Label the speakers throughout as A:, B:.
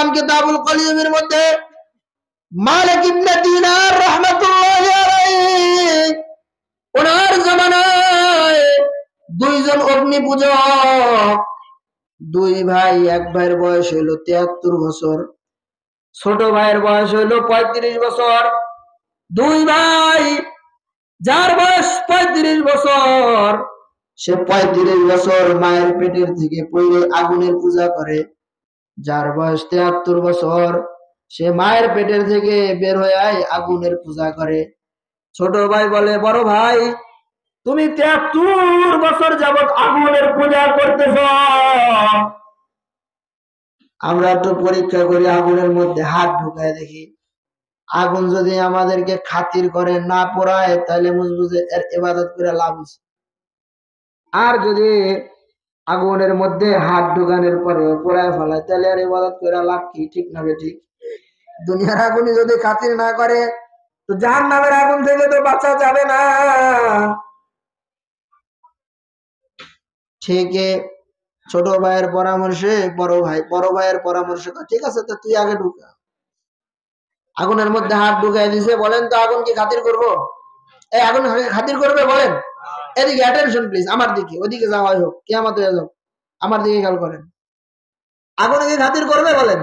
A: কোরআন কিতাবুল কালিমের মধ্যে মালিক ইবনে দিনার রাহমাতুল্লাহি আলাইহি ওনার জামানায় দুইজন অগ্নি পূজক, দুই ভাই, এক ভাইয়ের বয়স হইল 73 বছর, ছোট ভাইয়ের বয়স হইল 35 বছর। দুই ভাই, যার বয়স 35 বছর, সে 35 বছর মায়ের পেটের থেকে পড়ে আগুনের পূজা করে। যার বয়স 73 বছর, সে মায়ের পেটের থেকে বের হয়ে আগুনের পূজা করে। ছোট ভাই বলে, বড় ভাই, তুমি 73 বছর যাবত আগুনের পূজা করতেছ, আমরা তো পরীক্ষা করি, আগুনের মধ্যে হাত ঢুকায় দেখি, আগুন যদি আমাদেরকে খাতির করে না পোড়ায় তাহলে বুঝে এর ইবাদত করে লাভ আছে। আর যদি আগুনের মধ্যে হাত ঢুকানোর পরে পোড়ায় ফেলায় তাহলে আর ইবাদত করে লাভ কি? ঠিক না বেঠিক? দুনিয়ার আগুনই যদি খাতির না করে তো জাহান্নামের আগুন থেকে তো বাঁচা যাবে না। ঠিক ছোট ভাইয়ের পরামর্শে বড় ভাইয়ের পরামর্শে ঠিক আছে, তো তুই আগে ঢুকা। আগুনের মধ্যে হাত ঢুকাই দিছে। বলেন তো আগুন কি খাতির করবো? এই আগুন খাতির করবে? বলেন। এদিকে অ্যাটেনশন প্লিজ, আমার দিকে, ওইদিকে যাওয়া হোক, কিয়ামত হয়ে যাক, আমার দিকে খেয়াল করেন। আগুন কি খাতির করবে? বলেন।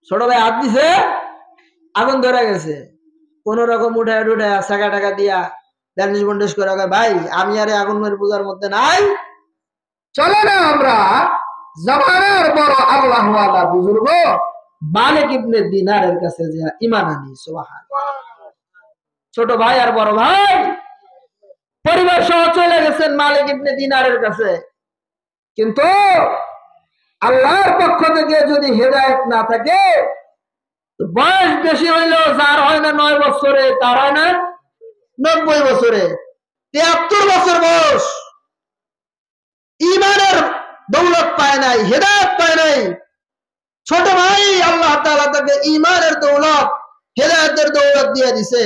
A: ছোট ভাই হাত দিছে, আগুন ধরে গেছে, কোন রকম উঠায় টাকা টাকা দিয়া ব্যান্ডেজ বন্ডেজ করে, ভাই আমি আরে আগুনের পূজার মধ্যে নাই, চলে না আমরা জামানার বড় আল্লাহওয়ালা বুজুর্গ মালিক ইবনে দিনারের কাছে যে ঈমান আনি। সুবহানাল্লাহ। ছোট ভাই আর বড় ভাই পরিবার সহ চলে গেছেন মালিক ইবনে দিনারের কাছে। কিন্তু আল্লাহর পক্ষ থেকে যদি হেদায়েত না থাকে, বয়স বেশি হইলেও যার হয় না 9 বছরে, তার হয় না 90 বছরে, 73 বছর বয়স, ঈমানের দৌলত পায় নাই, হেদায়েত পায় নাই। ছোট ভাই আল্লাহ তাআলা তাকে ঈমানের দৌলত, হেদায়েতের দৌলত দিয়ে দিছে।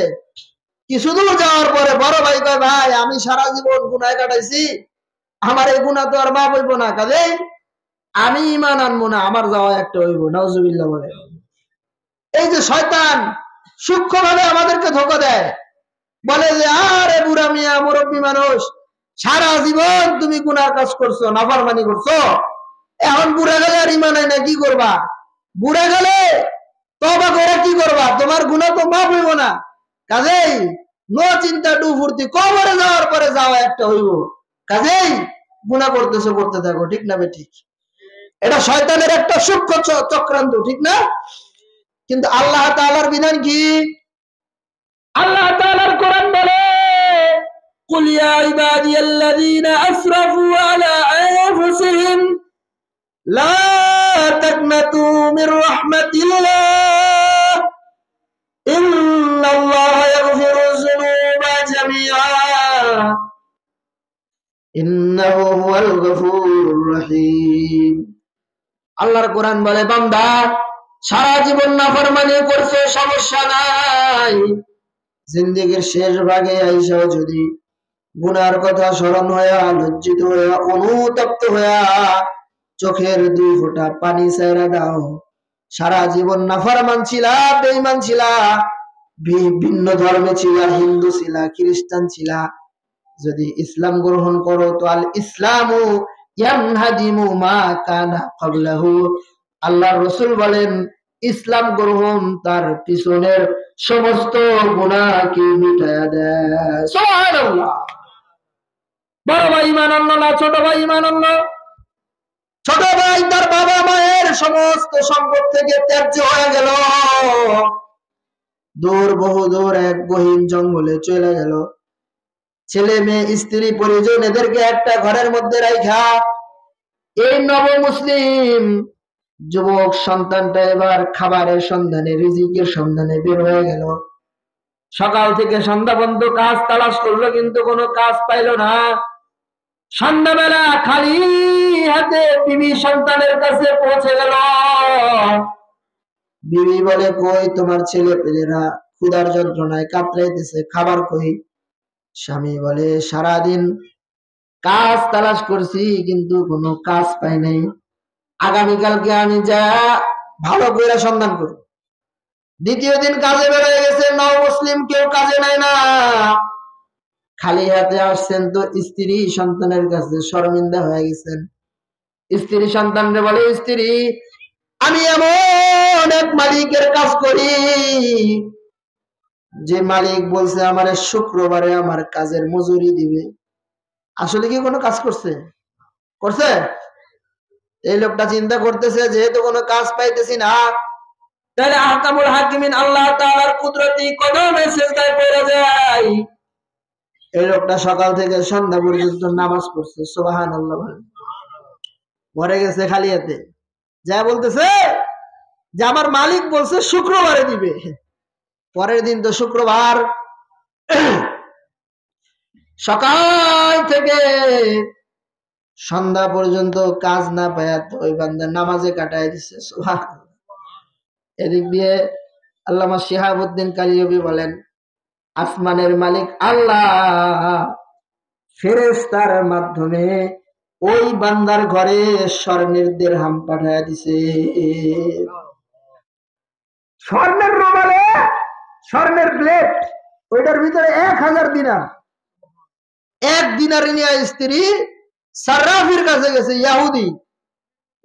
A: কিছু দূর যাওয়ার পরে বড় ভাই কয়, ভাই আমি সারা জীবন গুনাহ কাটাইছি, আমার এই গুনাহ তো আর মাফ হইব না, কাজেই আমি ঈমান আনবো না, আমার যাওয়া একটা হইব। নাউজুবিল্লাহ বলে। এই যে শয়তান সূক্ষ্মভাবে আমাদেরকে ধোঁকা দেয়, বলে যে আরে বুড়া মিয়া মুরব্বী মানুষ, সারা জীবন তুমি গুনার কাজ করছো, নাফরমানি করছো, এখন বুড়া গেলে আর ঈমান আইনা কি করবা? বুড়া গেলে তওবা করে কি করবা? তোমার গুনাহ তো মাফ হইব না, কাজেই নো চিন্তা ডু ফুর্তি, কবরে যাওয়ার পরে যাওয়া একটা হইব, কাজেই গুনাহ করতেছো, করতে থাকো। ঠিক না বেঠিক? এটা শয়তানের একটা সূক্ষ্ম চক্রান্ত, ঠিক না? কিন্তু আল্লাহ তাআলার বিধান কি? আল্লাহ তাআলার কোরআন বলে, কুল ইয়া ইবাদিয়াল্লাযীনা আসরাফু আলা আনফুসিহিম লা তাকনাতু মির রাহমাতিল্লাহ ইন্নাল্লাহা ইয়াগফিরুয যুনুবা জামিআ ইন্নাহু হুয়াল গফুরুর রহিম। আল্লাহর কোরআন বলে, বান্দা সারা জীবন নাফরমানি করছে, সমস্যা নাই, জিন্দেগীর শেষ ভাগে আইসাও যদি গুনার কথা স্মরণ হইয়া, লজ্জিত হইয়া, অনুতপ্ত হইয়া চোখের 2 ফোঁটা পানি ছাইরা দাও। সারা জীবন নাফরমান ছিলা, বেঈমান ছিলা, ভিন্ন ধর্মে ছিলা, হিন্দু ছিলা, খ্রিস্টান ছিলা, যদি ইসলাম গ্রহণ করো তো আল ইসলামু ইয়ানহাদিমু মা কানা ক্বাবলাহু। আল্লাহর রাসূল বলেন, ইসলাম গ্রহণ তার পিছনের সমস্ত গুনাহকে মিটায়া দেয়। সুবহানাল্লাহ। বড় ভাই ঈমান আনলো না, ছোট ভাই ঈমান আনলো। ছোট ভাই তার বাবা মায়ের সমস্ত সম্পদ থেকে ত্যায্য হয়ে গেল, বহু দূর এক গহীন জঙ্গলে চলে গেল। ছেলে মেয়ে স্ত্রী পরিজন এদেরকে একটা ঘরের মধ্যে রাখা এই নব মুসলিম যুবক সন্তানটা এবার খাবারের সন্ধানে, রিজিকের সন্ধানে বের হয়ে গেল। সকাল থেকে সন্ধ্যা পর্যন্ত কাজ তালাশ করলো, কিন্তু কোনো কাজ পাইল না। সন্ধ্যাবেলা খালি হাতে বিবি সন্তানের কাছে পৌঁছে গেল। বিবি বলে, কই তোমার ছেলে পেলেরা ক্ষুধার যন্ত্রণায় কাতরাইতেছে, খাবার কই? স্বামী বলে, সারাদিন কাজ তালাশ করছি কিন্তু কোনো কাজ পাই নাই, আগামীকালকে আমি যা ভালো করে সন্ধান করুন। দ্বিতীয় দিন কাজে বেরিয়ে গেছে, নও মুসলিম কেউ কাজে নাই না, খালি হাতে আসছেন। তো স্ত্রী সন্তানের কাছে শর্মিন্দা হয়ে গেছেন। স্ত্রী সন্তানরে বলে, স্ত্রী আমি এমন এক মালিকের কাজ করি যে মালিক বলছে আমার শুক্রবারে আমার কাজের মজুরি দিবে। আসলে কি কোনো কাজ করছে? করছে? এই লোকটা চিন্তা করতেছে যেহেতু কোনো কাজ পাইতেছি না, তাহলে আহকামুল হাকিমিন আল্লাহ তাআলার কুদরতি কদমে সিজদায় পড়ে যায়। এই লোকটা সকাল থেকে সন্ধ্যা পর্যন্ত নামাজ পড়ছে, সুবহানাল্লাহ। মরে গেছে খালি হাতে। যা বলতেছে যে আমার মালিক বলছে শুক্রবারে দিবে। পরের দিন তো শুক্রবার, সকাল থেকে সন্ধ্যা পর্যন্ত কাজ না পায়া তো ওই বান্দা নামাজে কাটায় দিছে, সুবহানাল্লাহ। এদিক দিয়ে আল্লামা শিহাবুদ্দিন কালিয়বী বলেন, আসমানের মালিক আল্লাহ ফেরেশতার মাধ্যমে ওই বান্দার ঘরে স্বর্ণের দিরহাম পাঠায় দিছে। স্বর্ণের রুমালে স্বর্ণের প্লেট, ওইটার ভিতরে 1000 দিনার। 1 দিনার নিয়ে স্ত্রী সার্রাফির কাছে গেছে, ইহুদি,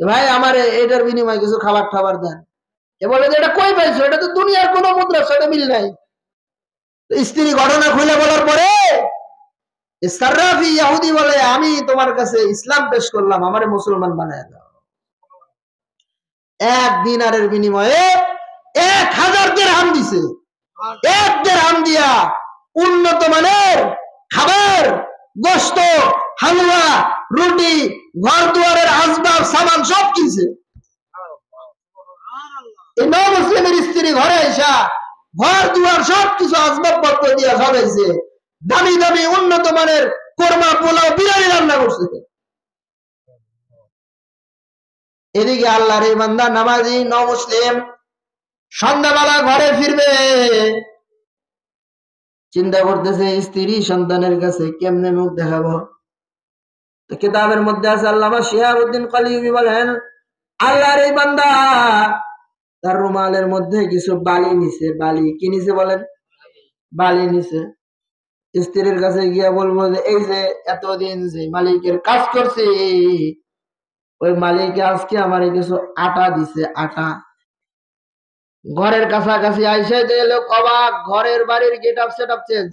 A: ভাই আমার এটার বিনিময়ে কিছু খাবার টাবার দেন। এ বলে যে এটা কই পাইছো? এটা তো দুনিয়ার কোনো মুদ্রার সাথে মিল নাই। স্ত্রী ঘটনা খুলে বলার পরে সার্রাফি ইহুদি বলে, আমি তোমার কাছে ইসলাম পেশ করলাম, আমারে মুসলমান বানায় দাও। 1 দিনারের বিনিময়ে 1000 দিরহাম দিছে। 1 দিরহাম দিয়া উন্নত মানের খাবার, গোশত, হালুয়া, রুটি, ঘর দুয়ারের আসবাব সামান সব কিনছে। এই নও মুসলিমের স্ত্রী ঘরে আইসা ঘর দুয়ার সবকিছু আসবাবপত্র দিয়া সবাইছে, দামি দামি উন্নত মানের কোরমা, পোলাও, বিরিয়ানি রান্না করছে। এদিকে আল্লাহর এই বান্দা নামাজি নও মুসলিম সন্ধ্যাবেলা ঘরে ফিরবে, চিন্তা করতেছে স্ত্রী সন্তানের কাছে কেমনে মুখ দেখাবো। কিতাবের মধ্যে আছে, আল্লামা শিহাবুদ্দিন কালিয়বী বলেন, আল্লাহর এই বান্দা তার রুমালের মধ্যে কিছু বালি নিছে। বালি কি নিছে বলেন? বালি নিছে। স্ত্রীর কাছে গিয়া বলবো যে এই যে এতদিন যে মালিকের কাজ করছে, ওই মালিক আজকে আমার কিছু আটা দিছে। আটা ঘরের কাছাকাছি আইসে যে লোক অবাক, ঘরের বাড়ির get up set up change.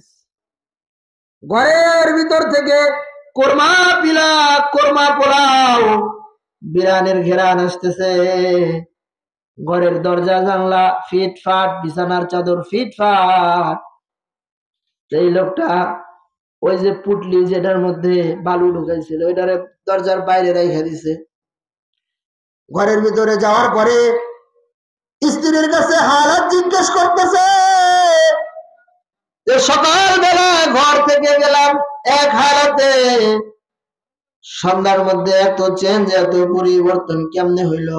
A: ঘরের ভিতর থেকে কোরমা পিলা, কোরমা পোলাও, বিরিয়ানির ঘেরান আসতেছে। ঘরের দরজা জানলা ফিটফাট, বিছানার চাদর ফিটফাট। এই লোকটা ওই যে পুটলি যেটার মধ্যে বালু ঢুকাইছিল ওইটারে দরজার বাইরে রেখে দিছে। ঘরের ভিতরে যাওয়ার পরে স্ত্রীর কাছে হালাত জিজ্ঞেস করতেছে যে সকালবেলা ঘর থেকে গেলাম এক হালাতে, সন্ধ্যার মধ্যে এত চেঞ্জ, এত পরিবর্তন কেমনে হইল?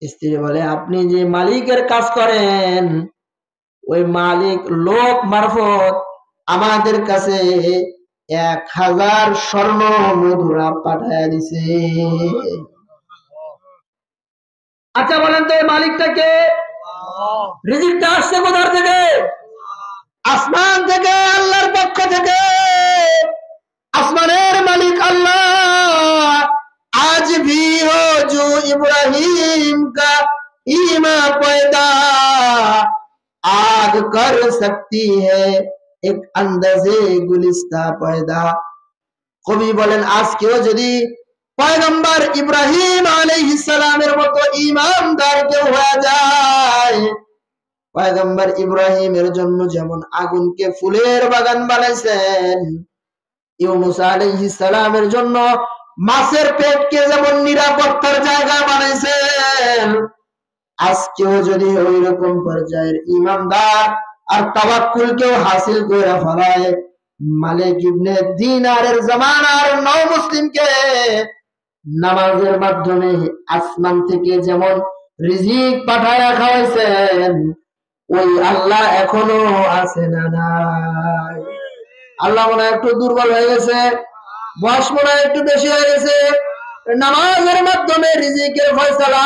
A: স্ত্রী বলে, আপনি যে মালিকের কাজ করেন ওই মালিক লোক মারফত আমাদের কাছে 1000 স্বর্ণ মুদ্রা পাঠায় দিছে। আচ্ছা বলেন তো এই মালিকটাকে? রিজিকটা আসছে কোথা থেকে? আসমান থেকে, আল্লাহর পক্ষ থেকে। আসমানের মালিক আল্লাহ आज भी हो जो इब्राहिम का ईमान पैदा आग कर सकती है एक अंदाजे गुलिस्ता पैदा। কবি বলেন, আজকেও যদি পয়গম্বর ইব্রাহিম আলাইহিস সালামের মতো ঈমানদার কেউ হয়ে যায়, পয়গম্বর ইব্রাহিমের জন্য যেমন আগুনকে ফুলের বাগান বানাইছেন, ইউনূস আলাইহিস সালামের জন্য মাছের পেটকে যেমন নিরাপত্তার জায়গা বানাইছেন, আজকেও যদি ওই রকম পর্যায়ের ঈমানদার আর তাওয়াক্কুল কেউ হাসিল করে ফেলায়, মালিক ইবনে দিনারের জামানার নও মুসলিমকে নামাজের মাধ্যমে আসমান থেকে যেমন রিজিক পাঠায় খাওয়াইছেন, ওই আল্লাহ এখনো আছে না নাই? আল্লাহ মনে হয় একটু দুর্বল হয়ে গেছে, বয়স মনে হয় একটু বেশি হয়ে গেছে। নামাজের মাধ্যমে রিজিকের ফয়সালা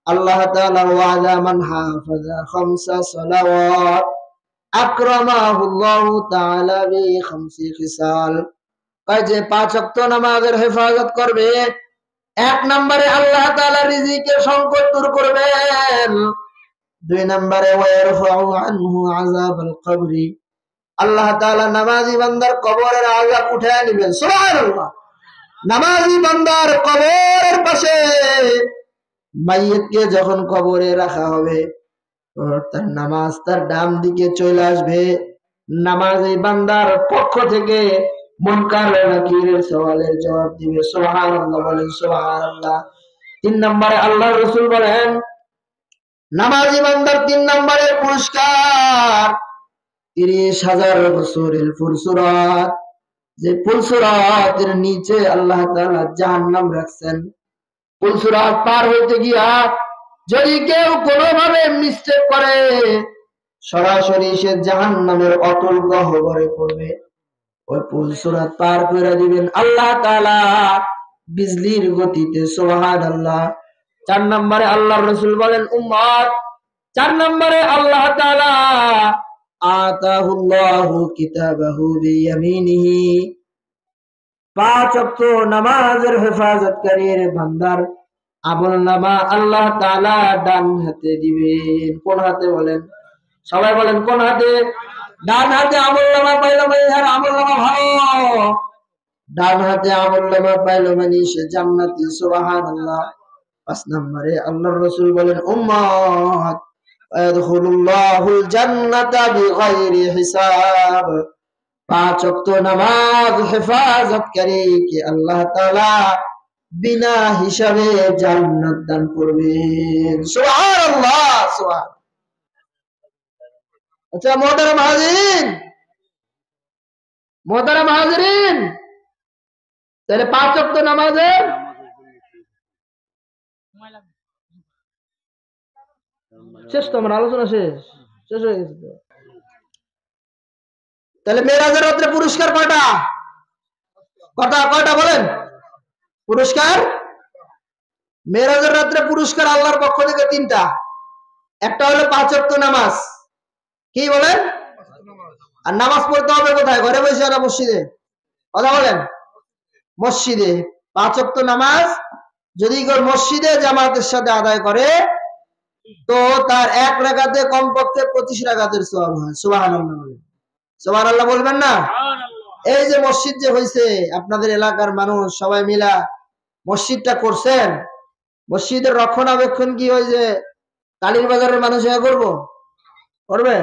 A: আল্লাহ তাআলা ওয়ালা মান হাফাযা খামসা সালাওয়াত আকরামাহুল্লাহু তাআলা বি খামসি খিসাল। কয় যে 5 ওয়াক্ত নামাজের হেফাজত করবে, এক নম্বরে আল্লাহ তাআলা রিজিকের সংকট দূর করবেন, 2 নম্বরে ওয়ারফাউ আনহু আযাবাল কবরি, আল্লাহ তাআলা নামাজি বান্দার কবরের আযাব উঠায় নেবেন। সুবহানাল্লাহ। নামাজি বান্দার কবরের পাশে মাইয়িতকে যখন কবরে রাখা হবে, তার নামাজ তার ডান দিকে চলে আসবে, নামাজি বান্দার পক্ষ থেকে মুনকার নাকিরের সওয়ালের জবাব দিবে। সুবহানাল্লাহ বলেন সুবহানাল্লাহ। 3 নম্বরে আল্লাহর রাসূল বলেন নামাজি বান্দার 3 নম্বরের পুরস্কার 30,000 বছরের ফুরসুরাত, যে ফুলসুরাতের নিচে আল্লাহ তাআলা জাহান্নাম রাখছেন। ফুলসুরাত পার হইতে গিয়া যদি কেউ কোনোভাবে মিস্টেক করে সরাসরি সে জাহান্নামের অতল গহ্বরে পড়বে। ওই ফুলসুরাত পার করে দিবেন আল্লাহ তাআলা বিজলির গতিতে। সুবহানাল্লাহ। 4 নম্বরে আল্লাহর রাসূল বলেন উম্মত, 4 নম্বরে আল্লাহ তাআলা আতাহুল্লাহু কিতাবাহু বিয়ামিনিহি, 5 ওয়াক্ত নামাজের হেফাজতকারীর বান্দার আমলনামা আল্লাহ তাআলা ডান হাতে দিবেন। কোন হাতে বলেন? সবাই বলেন কোন হাতে? ডান হাতে আমলনামা পাইলো মানে আর আমলনামা ভালো, ডান হাতে আমলনামা পাইলো মানে সে জান্নাতি। সুবহানাল্লাহ। 5 নম্বরে আল্লাহর রাসূল বলেন উম্মত আদখুলুল্লাহুল জান্নাতা বিগাইরি হিসাব, 5 ওয়াক্ত নামাজ হেফাজতকারীকে আল্লাহ তাআলা বিনা হিসাবে জান্নাত দান করবেন। সুবহানাল্লাহ সুবহান। আচ্ছা মুহতারাম হাজিরিন, মুহতারাম হাজিরিন, তাহলে 5 ওয়াক্ত নামাজের শেষ তো, আমার আলোচনা শেষ হয়ে গেছে তো। তাহলে মেরাজের রাত্রে পুরস্কার কয়টা? কয়টা বলেন? পুরস্কার মেরাজের রাত্রে পুরস্কার আল্লাহর পক্ষ থেকে 3টা। একটা হলো 5 ওয়াক্ত নামাজ, কি বলেন? আর নামাজ পড়তে হবে কোথায়? ঘরে বসে না মসজিদে? কথা বলেন। মসজিদে 5 ওয়াক্ত নামাজ যদি কেউ মসজিদে জামাতের সাথে আদায় করে তো তার 1 রাকাতে কমপক্ষে 25 রাকাতের সওয়াব হয়। সুবহানাল্লাহ বলেন। সুবহানাল্লাহ বলবেন না? এই যে মসজিদ যে হইছে, আপনাদের এলাকার মানুষ সবাই মিলা মসজিদটা করছেন, মসজিদের রক্ষণাবেক্ষণ কি ওই যে কালীর বাজারের মানুষ করবে?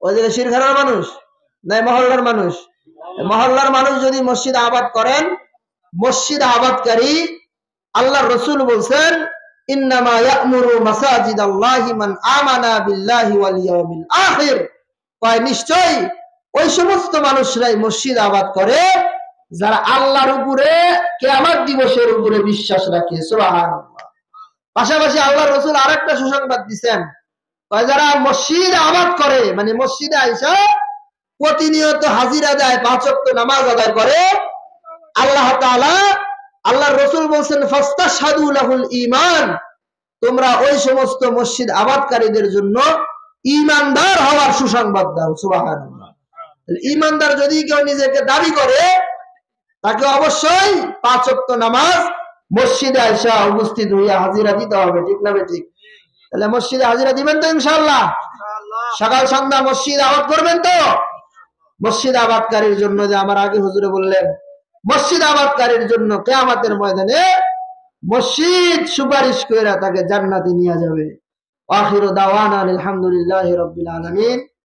A: ওই যে শিরঘাড়ার মানুষ নাই মহল্লার মানুষ? মহল্লার মানুষ যদি মসজিদ আবাদ করেন, মসজিদ আবাদকারী আল্লাহর রাসূল বলছেন ইন্নামা ইয়া'মুরু মাসাজিদাল্লাহি মান আমানা বিল্লাহি ওয়াল ইয়াউমিল আখির, কয় নিশ্চয়ই ওই সমস্ত মানুষরাই মসজিদ আবাদ করে যারা আল্লাহর উপরে কিয়ামত দিবসের উপরে বিশ্বাস রাখে। সুবহানাল্লাহ। পাশাপাশি আল্লাহর রাসূল আরেকটা সুসংবাদ দিবেন, কয় যারা মসজিদ আবাদ করে মানে মসজিদে আইসা প্রতিনিয়ত হাজিরা দেয়, 5 ওয়াক্ত নামাজ আদায় করে, আল্লাহ তাআলা আল্লাহর রাসূল বলেন ফাস্তাশহাদু লাহুল ঈমান, তোমরা ওই সমস্ত মসজিদ আবাদকারীদের জন্য ঈমানদার হওয়ার সুসংবাদ দাও। সুবহানাল্লাহ। ঈমানদার যদি কেউ নিজেকে দাবি করে তাকে অবশ্যই 5 ওয়াক্ত নামাজ মসজিদে আইসা উপস্থিত হইয়া হাজিরা দিতে হবে। ঠিক না ঠিক? তাহলে মসজিদে হাজিরা দিবেন তো ইনশাআল্লাহ? সকাল সন্ধ্যা মসজিদ আবাদ করবেন তো? মসজিদ আবাদকারীর জন্য যে আমার আগে হুজুরে বললেন, মসজিদ আবাদকারীর জন্য কিয়ামতের ময়দানে মসজিদ সুপারিশ কইরা তাকে জান্নাতে নিয়ে যাবে। আখিরু দাওয়ানা আলহামদুলিল্লাহি রাব্বিল আলামিন।